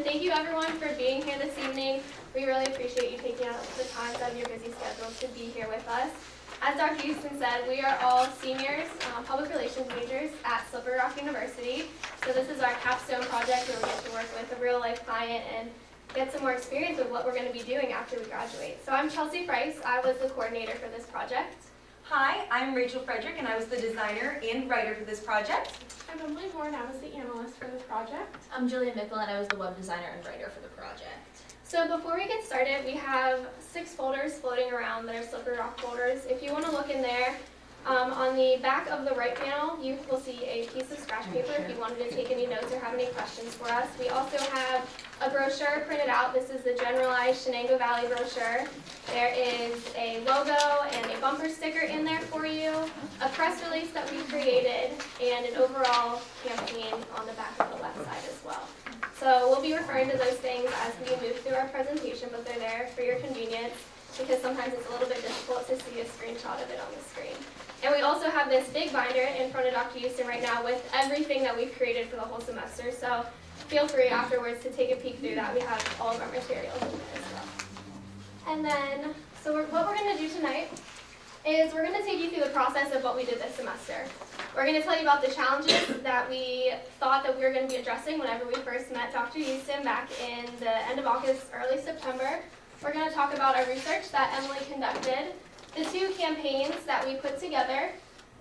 and thank you everyone for being here this evening. We really appreciate you taking out the time out of your busy schedule to be here with us. As Dr. Houston said, we are all seniors, public relations majors at Slippery Rock University. So this is our capstone project where we get to work with a real life client and get some more experience with what we're going to be doing after we graduate. So I'm Chelsea Price. I was the coordinator for this project. Hi, I'm Rachel Frederick, and I was the designer and writer for this project. I'm Emily Moore, and I was the analyst for this project. I'm Julia Mickle, and I was the web designer and writer for the project. So before we get started, we have 6 folders floating around that are Slippery Rock folders. If you want to look in there, on the back of the right panel, you will see a piece of scratch paper if you wanted to take any notes or have any questions for us. We also have a brochure printed out. This is the generalized Shenango Valley brochure. There is a logo and a bumper sticker in there for you, a press release that we created, and an overall campaign on the back of the left side as well. So we'll be referring to those things as we move through our presentation, but they're there for your convenience because sometimes it's a little bit difficult to see a screenshot of it on the screen. And we also have this big binder in front of Dr. Houston right now with everything that we've created for the whole semester. So feel free afterwards to take a peek through that. We have all of our materials in there as well. And then, what we're going to do tonight is we're going to take you through the process of what we did this semester. We're going to tell you about the challenges that we thought that we were going to be addressing whenever we first met Dr. Houston back in the end of August, early September. We're going to talk about our research that Emily conducted, the 2 campaigns that we put together,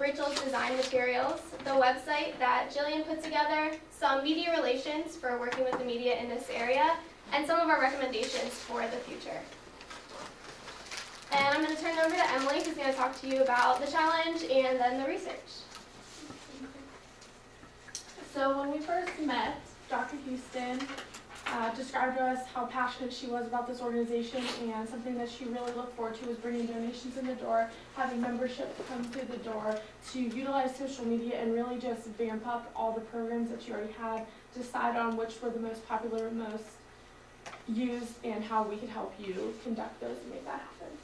Rachel's design materials, the website that Jillian put together, some media relations for working with the media in this area, and some of our recommendations for the future. And I'm going to turn it over to Emily, who's going to talk to you about the challenge and then the research. So when we first met, Dr. Houston described to us how passionate she was about this organization, and something that she really looked forward to was bringing donations in the door, having membership come through the door, to utilize social media and really just vamp up all the programs that you already had, decide on which were the most popular, most used, and how we could help you conduct those and make that happen.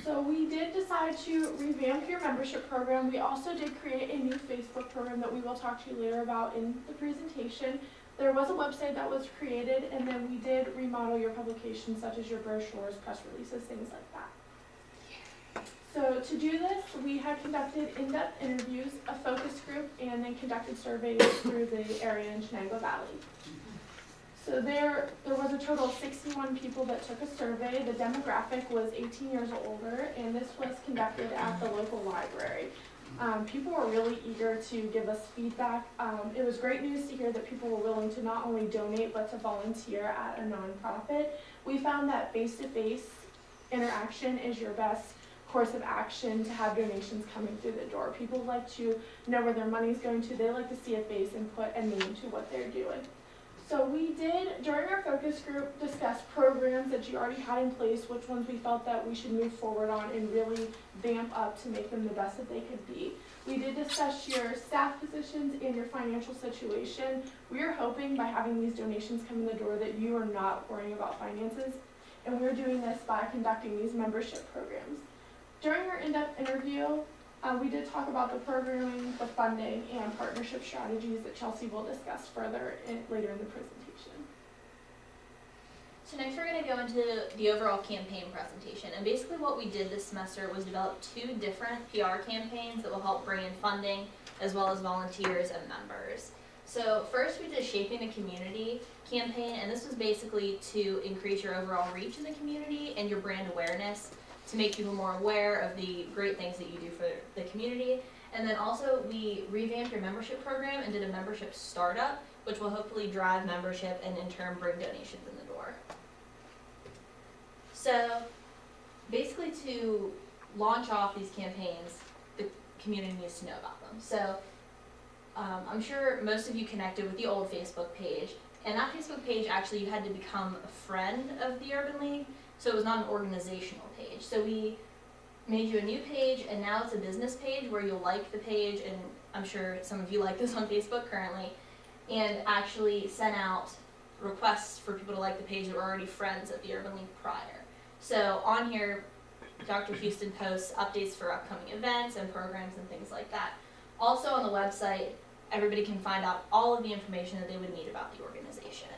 So we did decide to revamp your membership program. We also did create a new Facebook program that we will talk to you later about in the presentation. There was a website that was created, and then we did remodel your publications such as your brochures, press releases, things like that. So to do this, we had conducted in-depth interviews, a focus group, and then conducted surveys through the area in Shenango Valley. So there was a total of 61 people that took a survey. The demographic was 18 years or older, and this was conducted at the local library. People were really eager to give us feedback. It was great news to hear that people were willing to not only donate, but to volunteer at a nonprofit. We found that face-to-face interaction is your best course of action to have donations coming through the door. People like to know where their money's going to. They like to see a face and put a name to what they're doing. So we did, during our focus group, discuss programs that you already had in place, which ones we felt that we should move forward on and really vamp up to make them the best that they could be. We did discuss your staff positions and your financial situation. We are hoping by having these donations come in the door that you are not worrying about finances, and we're doing this by conducting these membership programs. During our in-depth interview, we did talk about the programming, the funding, and partnership strategies that Chelsea will discuss further later in the presentation. So next we're going to go into the overall campaign presentation. And basically what we did this semester was develop 2 different PR campaigns that will help bring in funding as well as volunteers and members. So first we did a Shaping the Community campaign, and this was basically to increase your overall reach in the community and your brand awareness, to make people more aware of the great things that you do for the community. And then also we revamped your membership program and did a membership startup, which will hopefully drive membership and in turn bring donations in the door. So basically to launch off these campaigns, the community needs to know about them. So I'm sure most of you connected with the old Facebook page, and that Facebook page actually you had to become a friend of the Urban League. So it was not an organizational page. So we made you a new page, and now it's a business page where you'll like the page, and I'm sure some of you like this on Facebook currently, and actually sent out requests for people to like the page that were already friends of the Urban League prior. So on here, Dr. Houston posts updates for upcoming events and programs and things like that. Also on the website, everybody can find out all of the information that they would need about the organization.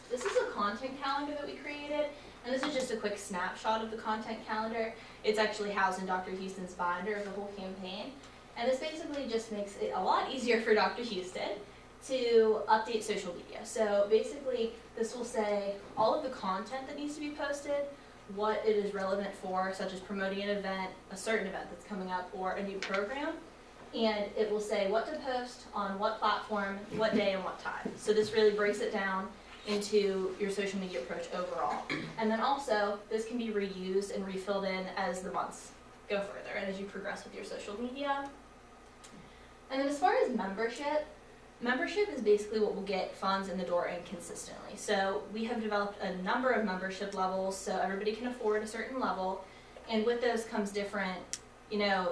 This is a content calendar that we created, and this is just a quick snapshot of the content calendar. It's actually housed in Dr. Houston's binder of the whole campaign, and this basically just makes it a lot easier for Dr. Houston to update social media. So basically, this will say all of the content that needs to be posted, what it is relevant for, such as promoting an event, a certain event that's coming up, or a new program. And it will say what to post on what platform, what day, and what time. So this really breaks it down into your social media approach overall. And then also, this can be reused and refilled in as the months go further and as you progress with your social media. And then as far as membership is basically what will get funds in the door and consistently. So we have developed a number of membership levels so everybody can afford a certain level, and with those comes different,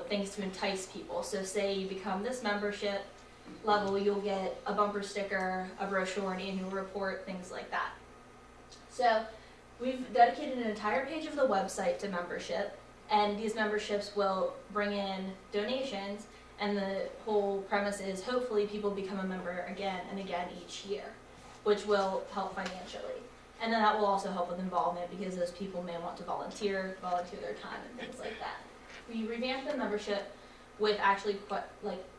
things to entice people. So say you become this membership level, you'll get a bumper sticker, a brochure, an annual report, things like that. So we've dedicated an entire page of the website to membership, and these memberships will bring in donations. And the whole premise is hopefully people become a member again and again each year, which will help financially. And then that will also help with involvement because those people may want to volunteer their time and things like that. We revamped the membership with actually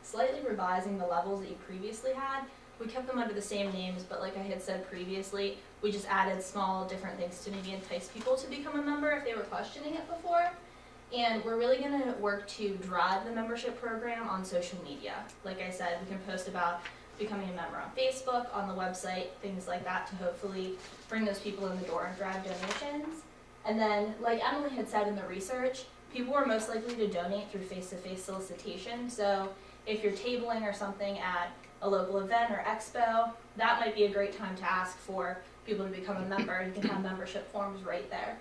slightly revising the levels that you previously had. We kept them under the same names, but like I had said previously, we just added small different things to maybe entice people to become a member if they were questioning it before. And we're really going to work to drive the membership program on social media. Like I said, we can post about becoming a member on Facebook, on the website, things like that to hopefully bring those people in the door and drive donations. And then, like Emily had said in the research, people are most likely to donate through face-to-face solicitation. So if you're tabling or something at a local event or expo, that might be a great time to ask for people to become a member. You can have membership forms right there.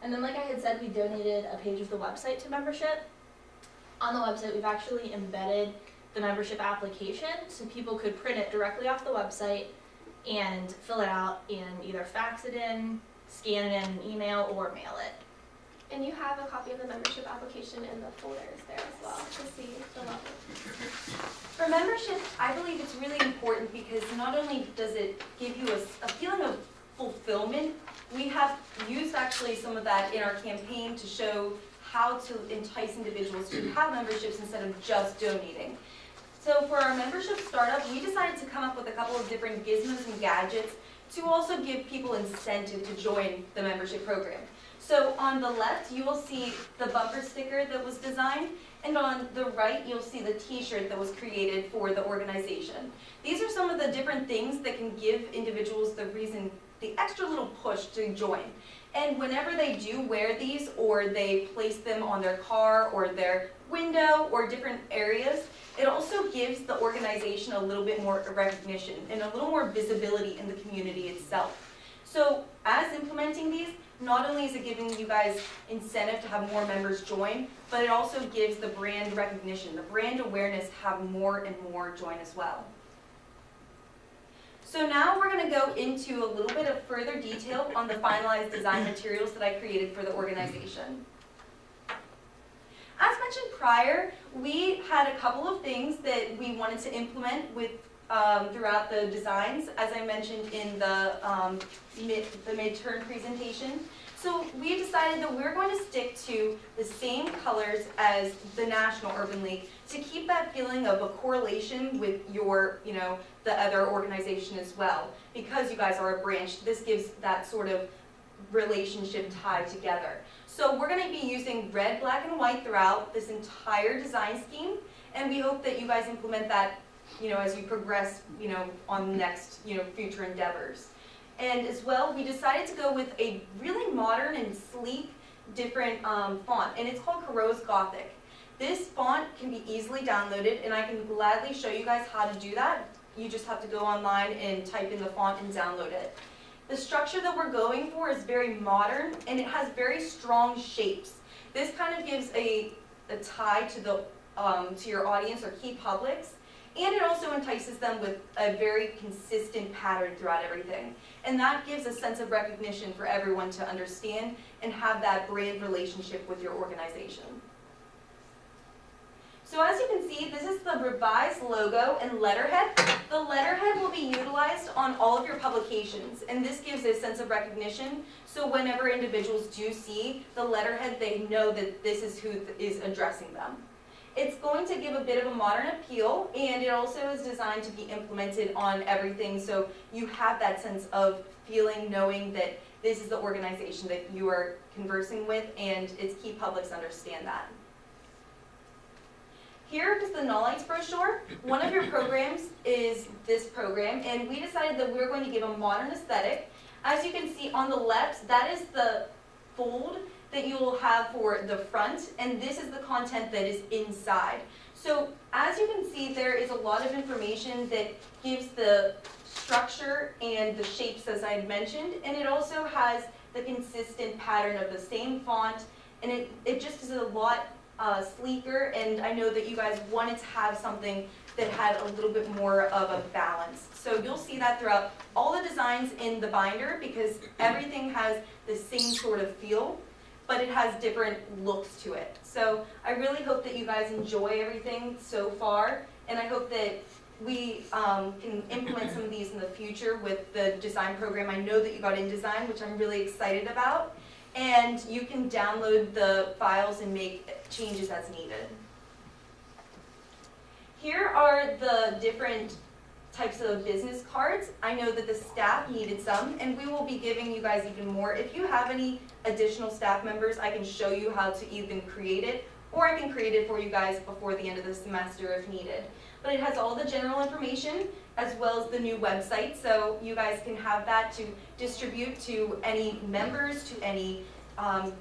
And then, like I had said, we donated a page of the website to membership. On the website, we've actually embedded the membership application so people could print it directly off the website and fill it out and either fax it in, scan it in an email, or mail it. And you have a copy of the membership application in the folders there as well to see the level. For membership, I believe it's really important because not only does it give you a feeling of fulfillment, we have used actually some of that in our campaign to show how to entice individuals to have memberships instead of just donating. So for our membership startup, we decided to come up with a couple of different gizmos and gadgets to also give people incentive to join the membership program. So on the left, you will see the bumper sticker that was designed, and on the right, you'll see the t-shirt that was created for the organization. These are some of the different things that can give individuals the extra little push to join. And whenever they do wear these, or they place them on their car or their window or different areas, it also gives the organization a little bit more recognition and a little more visibility in the community itself. So as implementing these, not only is it giving you guys incentive to have more members join, but it also gives the brand recognition, the brand awareness, have more and more join as well. So now we're going to go into a little bit of further detail on the finalized design materials that I created for the organization. As mentioned prior, we had a couple of things that we wanted to implement with throughout the designs, as I mentioned in the midterm presentation. So we decided that we're going to stick to the same colors as the National Urban League to keep that feeling of a correlation with your, the other organization as well. Because you guys are a branch, this gives that sort of relationship tied together. So we're going to be using red, black, and white throughout this entire design scheme, and we hope that you guys implement that as you progress, on the next, future endeavors. And as well, we decided to go with a really modern and sleek, different font, and it's called Corose Gothic. This font can be easily downloaded, and I can gladly show you guys how to do that. You just have to go online and type in the font and download it. The structure that we're going for is very modern, and it has very strong shapes. This kind of gives a tie to the to your audience or key publics. And it also entices them with a very consistent pattern throughout everything. And that gives a sense of recognition for everyone to understand and have that brand relationship with your organization. So as you can see, this is the revised logo and letterhead. The letterhead will be utilized on all of your publications, and this gives a sense of recognition. So whenever individuals do see the letterhead, they know that this is who is addressing them. It's going to give a bit of a modern appeal, and it also is designed to be implemented on everything, so you have that sense of feeling, knowing that this is the organization that you are conversing with, and it's key publics understand that. Here is the Knowledge brochure. One of your programs is this program, and we decided that we're going to give a modern aesthetic. As you can see on the left, that is the fold that you will have for the front, and this is the content that is inside. So as you can see, there is a lot of information that gives the structure and the shapes as I had mentioned, and it also has the consistent pattern of the same font, and it just is a lot sleeker, and I know that you guys wanted to have something that had a little bit more of a balance. So you'll see that throughout all the designs in the binder, because everything has the same sort of feel, but it has different looks to it. So I really hope that you guys enjoy everything so far, and I hope that we can implement some of these in the future with the design program. I know that you got InDesign, which I'm really excited about, and you can download the files and make changes as needed. Here are the different types of business cards. I know that the staff needed some, and we will be giving you guys even more. If you have any additional staff members, I can show you how to even create it, or I can create it for you guys before the end of the semester if needed. But it has all the general information as well as the new website, so you guys can have that to distribute to any members, to any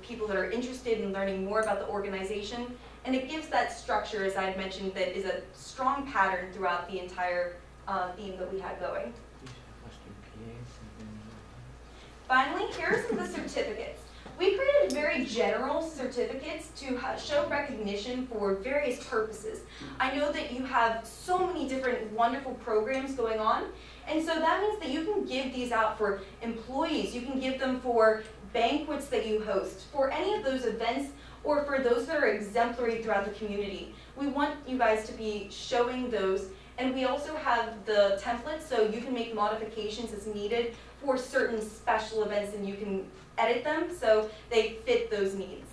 people that are interested in learning more about the organization. And it gives that structure, as I had mentioned, that is a strong pattern throughout the entire theme that we had going. Finally, here are some of the certificates. We created very general certificates to show recognition for various purposes. I know that you have so many different wonderful programs going on, and so that means that you can give these out for employees, you can give them for banquets that you host, for any of those events, or for those that are exemplary throughout the community. We want you guys to be showing those, and we also have the templates so you can make modifications as needed for certain special events, and you can edit them so they fit those needs.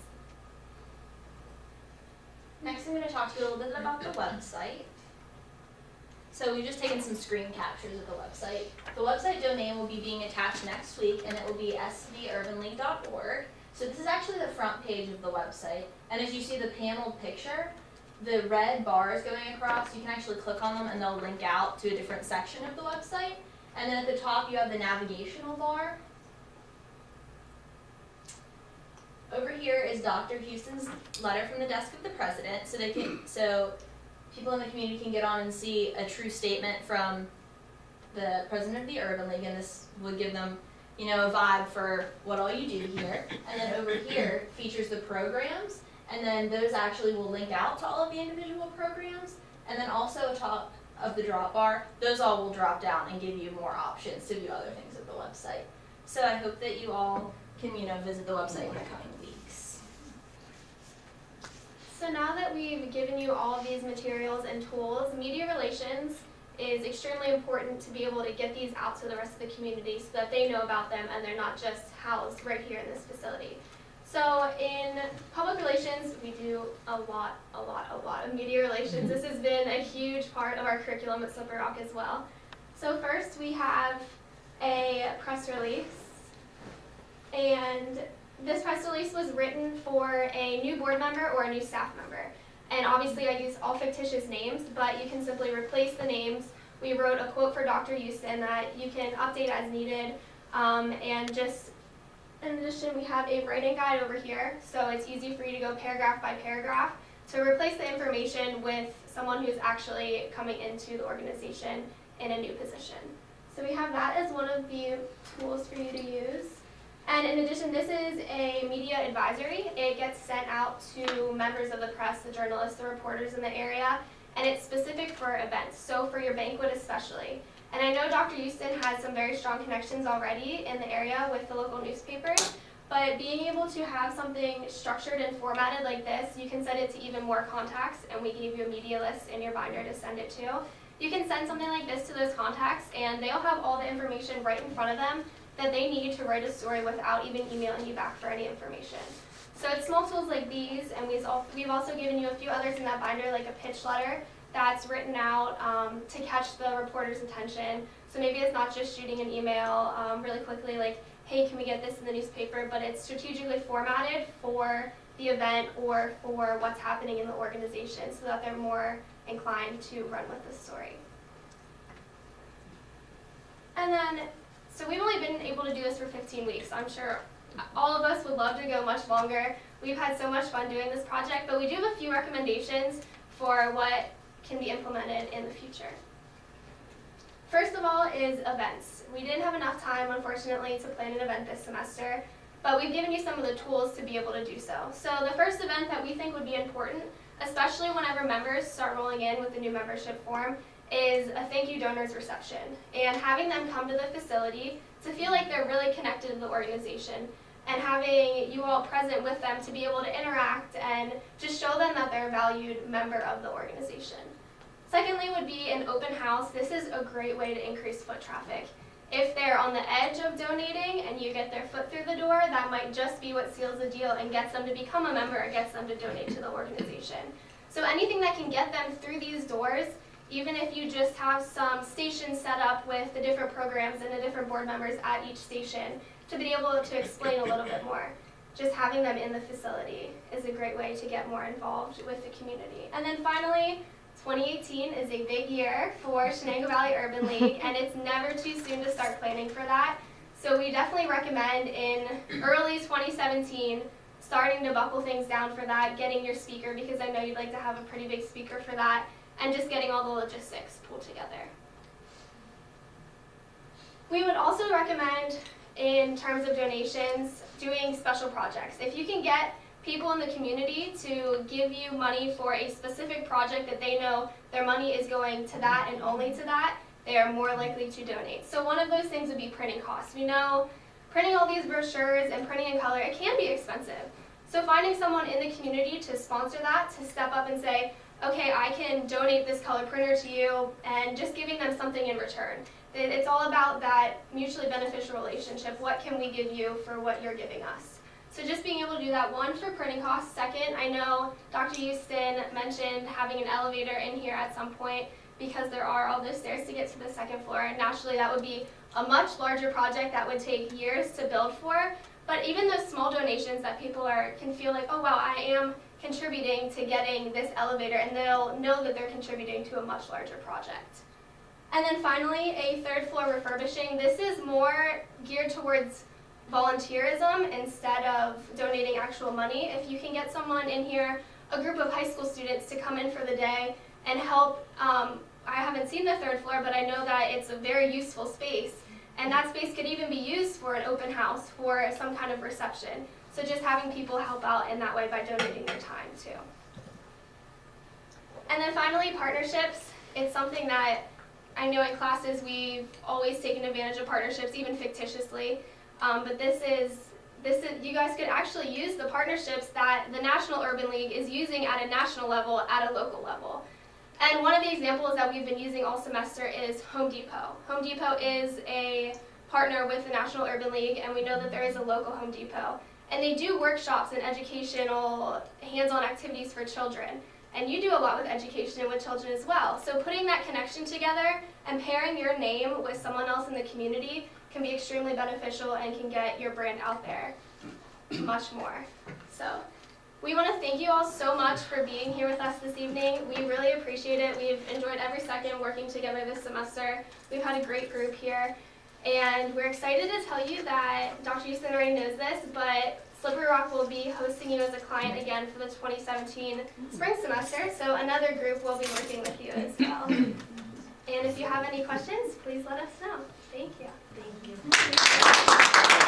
Next, I'm going to talk to you a little bit about the website. So we've just taken some screen captures of the website. The website domain will be being attached next week, and it will be svurbanleague.org. So this is actually the front page of the website. And as you see the paneled picture, the red bars going across, you can actually click on them and they'll link out to a different section of the website. And then at the top you have the navigational bar. Over here is Dr. Houston's letter from the desk of the president, so people in the community can get on and see a true statement from the president of the Urban League, and this would give them, a vibe for what all you do here. And then over here features the programs, and then those actually will link out to all of the individual programs. And then also atop of the drop bar, those all will drop down and give you more options to do other things at the website. So I hope that you all can, visit the website in the coming weeks. So now that we've given you all of these materials and tools, media relations is extremely important to be able to get these out to the rest of the community so that they know about them and they're not just housed right here in this facility. So in public relations, we do a lot of media relations. This has been a huge part of our curriculum at Slippery Rock as well. So first we have a press release, and this press release was written for a new board member or a new staff member. And obviously I use all fictitious names, but you can simply replace the names. We wrote a quote for Dr. Houston that you can update as needed, and just in addition, we have a writing guide over here, so it's easy for you to go paragraph by paragraph to replace the information with someone who's actually coming into the organization in a new position. So we have that as one of the tools for you to use. And in addition, this is a media advisory. It gets sent out to members of the press, the journalists, the reporters in the area, and it's specific for events, so for your banquet especially. And I know Dr. Houston has some very strong connections already in the area with the local newspapers, But being able to have something structured and formatted like this, you can send it to even more contacts, and we gave you a media list in your binder to send it to. You can send something like this to those contacts, and they'll have all the information right in front of them that they need to write a story without even emailing you back for any information. So it's small tools like these, and we've also given you a few others in that binder, like a pitch letter that's written out to catch the reporter's attention. So maybe it's not just shooting an email really quickly, like, hey, can we get this in the newspaper, but it's strategically formatted for the event or for what's happening in the organization so that they're more inclined to run with the story. And then, so we've only been able to do this for 15 weeks. I'm sure all of us would love to go much longer. We've had so much fun doing this project, but we do have a few recommendations for what can be implemented in the future. First of all is events. We didn't have enough time, unfortunately, to plan an event this semester, but we've given you some of the tools to be able to do so. So the first event that we think would be important, especially whenever members start rolling in with the new membership form, is a thank you donors reception, and having them come to the facility to feel like they're really connected to the organization, and having you all present with them to be able to interact and just show them that they're a valued member of the organization. Secondly would be an open house. This is a great way to increase foot traffic. If they're on the edge of donating and you get their foot through the door, that might just be what seals the deal and gets them to become a member or gets them to donate to the organization. So anything that can get them through these doors, even if you just have some stations set up with the different programs and the different board members at each station to be able to explain a little bit more. Just having them in the facility is a great way to get more involved with the community. And then finally, 2018 is a big year for Shenango Valley Urban League, and it's never too soon to start planning for that. So we definitely recommend in early 2017 starting to buckle things down for that, getting your speaker, because I know you'd like to have a pretty big speaker for that, and just getting all the logistics pulled together. We would also recommend, in terms of donations, doing special projects. If you can get people in the community to give you money for a specific project that they know their money is going to that and only to that, they are more likely to donate. So one of those things would be printing costs. We know printing all these brochures and printing in color, it can be expensive. So finding someone in the community to sponsor that, to step up and say, okay, I can donate this color printer to you, and just giving them something in return. It's all about that mutually beneficial relationship. What can we give you for what you're giving us? So just being able to do that, one, for printing costs. Second, I know Dr. Houston mentioned having an elevator in here at some point because there are all those stairs to get to the second floor. And naturally, that would be a much larger project that would take years to build for. But even those small donations that people can feel like, oh, wow, I am contributing to getting this elevator, and they'll know that they're contributing to a much larger project. And then finally, a third floor refurbishing. This is more geared towards volunteerism instead of donating actual money. If you can get someone in here, a group of high school students, to come in for the day and help, I haven't seen the third floor, but I know that it's a very useful space, and that space could even be used for an open house for some kind of reception. So just having people help out in that way by donating their time too. And then finally, partnerships. It's something that I know in classes we've always taken advantage of partnerships, even fictitiously. But this is you guys could actually use the partnerships that the National Urban League is using at a national level, at a local level. And one of the examples that we've been using all semester is Home Depot. Home Depot is a partner with the National Urban League, and we know that there is a local Home Depot. And they do workshops and educational hands-on activities for children. And you do a lot with education and with children as well. So putting that connection together and pairing your name with someone else in the community can be extremely beneficial and can get your brand out there much more. So we want to thank you all so much for being here with us this evening. We really appreciate it. We've enjoyed every second working together this semester. We've had a great group here. And we're excited to tell you that Dr. Houston already knows this, but Slippery Rock will be hosting you as a client again for the 2017 spring semester. So another group will be working with you as well. And if you have any questions, please let us know. Thank you. Thank you.